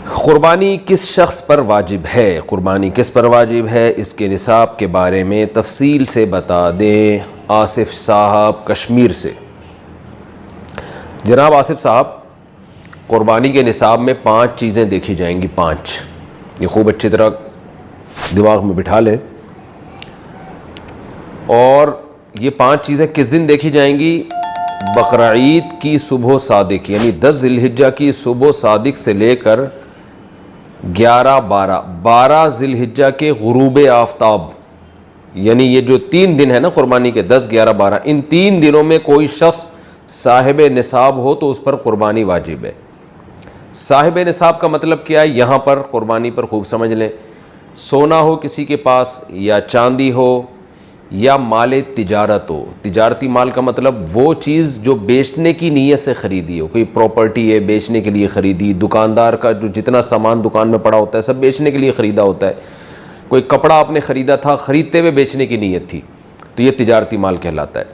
क़ुरबानी किस शख्स पर वाजिब है? क़ुरबानी किस पर वाजिब है, इसके निसाब के बारे में तफसील से बता दें आसिफ साहब कश्मीर से। जनाब आसिफ साहब, क़ुरबानी के निसाब में 5 चीज़ें देखी जाएंगी। 5, ये खूब अच्छी तरह दिमाग में बिठा लें। और ये 5 चीज़ें किस दिन देखी जाएंगी? बकरा ईद की सुबह सादिक यानी 10 ज़िलहिज्जा की सुबह सादिक से लेकर 11-12 ज़िलहिज्जा के गुरूब आफ्ताब, यानी ये जो 3 दिन है ना क़ुरबानी के, 10, 11, 12, इन 3 दिनों में कोई शख्स साहिब निसाब हो तो उस पर क़ुरबानी वाजिब है। साहिब निसाब का मतलब क्या है? यहाँ पर क़ुरबानी पर खूब समझ लें। सोना हो किसी के पास, या चांदी हो, या माल तिजारत हो। तिजारती माल का मतलब वो चीज़ जो बेचने की नीयत से ख़रीदी हो। कोई प्रॉपर्टी है बेचने के लिए ख़रीदी, दुकानदार का जो जितना सामान दुकान में पड़ा होता है सब बेचने के लिए ख़रीदा होता है। कोई कपड़ा आपने ख़रीदा था, ख़रीदते हुए बेचने की नीयत थी, तो ये तिजारती माल कहलाता है।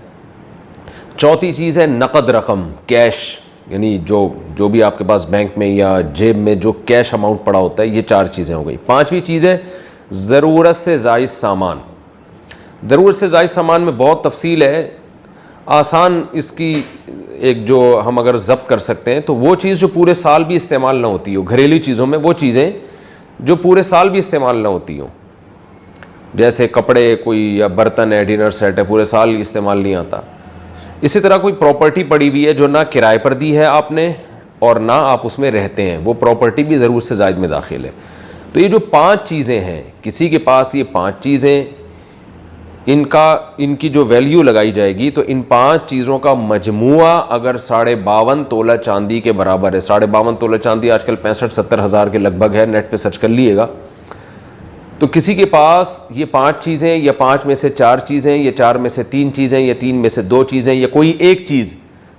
चौथी चीज़ है नक़द रकम, कैश, यानी जो भी आपके पास बैंक में या जेब में जो कैश अमाउंट पड़ा होता है। ये 4 चीज़ें हो गई। 5वीं चीज़ है ज़रूरत से ज़ायद सामान। ज़रूरत से ज़ायद सामान में बहुत तफसील है, आसान इसकी एक जो हम अगर ज़ब्त कर सकते हैं तो वो चीज़ जो पूरे साल भी इस्तेमाल ना होती हो। घरेलू चीज़ों में वो चीज़ें जो पूरे साल भी इस्तेमाल ना होती हो, जैसे कपड़े कोई या बर्तन है, डिनर सेट है, पूरे साल इस्तेमाल नहीं आता। इसी तरह कोई प्रॉपर्टी पड़ी हुई है जो ना किराए पर दी है आपने और ना आप उसमें रहते हैं, वो प्रॉपर्टी भी ज़रूरत से ज़ायद में दाखिल है। तो ये जो 5 चीज़ें हैं, किसी के पास ये 5 चीज़ें, इनकी जो वैल्यू लगाई जाएगी तो इन 5 चीज़ों का मजमुआ अगर 52.5 तोला चांदी के बराबर है। 52.5 तोला चांदी आजकल 65-70 हज़ार के लगभग है, नेट पे सर्च कर लीजिएगा। तो किसी के पास ये 5 चीज़ें, या 5 में से 4 चीज़ें, या 4 में से 3 चीज़ें, या 3 में से 2 चीज़ें, या कोई एक चीज़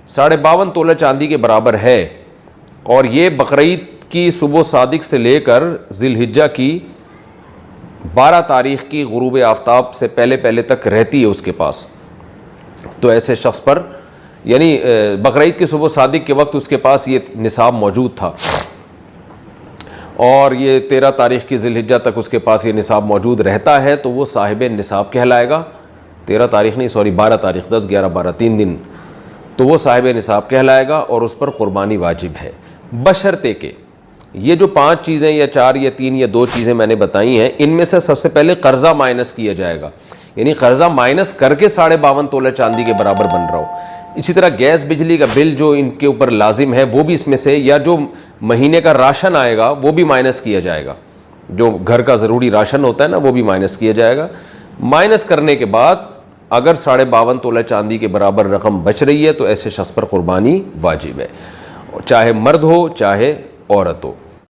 52.5 तोला चांदी के बराबर है, और ये बकरीद की सुबह सादिक से लेकर ज़िलहिज्जा की 12 तारीख़ की गुरूब आफ्ताब से पहले तक रहती है उसके पास, तो ऐसे शख्स पर, यानी बकरीद की सुबह सादिक के वक्त उसके पास ये निसाब मौजूद था और ये 13 तारीख़ की ज़िलहिज्जा तक उसके पास ये निसाब मौजूद रहता है, तो वो साहिब निसाब कहलाएगा। 13 तारीख़ नहीं, सॉरी 12 तारीख़, 10, 11, 12, 3 दिन, तो वो साहिब निसाब कहलाएगा और उस पर क़ुरबानी वाजिब है। बशर्ते के ये जो 5 चीज़ें या 4 या 3 या 2 चीज़ें मैंने बताई हैं, इनमें से सबसे पहले कर्ज़ा माइनस किया जाएगा, यानी कर्ज़ा माइनस करके 52.5 तोला चांदी के बराबर बन रहा हो। इसी तरह गैस बिजली का बिल जो इनके ऊपर लाजिम है वो भी इसमें से, या जो महीने का राशन आएगा वो भी माइनस किया जाएगा। जो घर का ज़रूरी राशन होता है ना, वो भी माइनस किया जाएगा। माइनस करने के बाद अगर 52.5 तोला चांदी के बराबर रकम बच रही है तो ऐसे शख्स पर क़ुरबानी वाजिब है, चाहे मर्द हो चाहे औरत हो।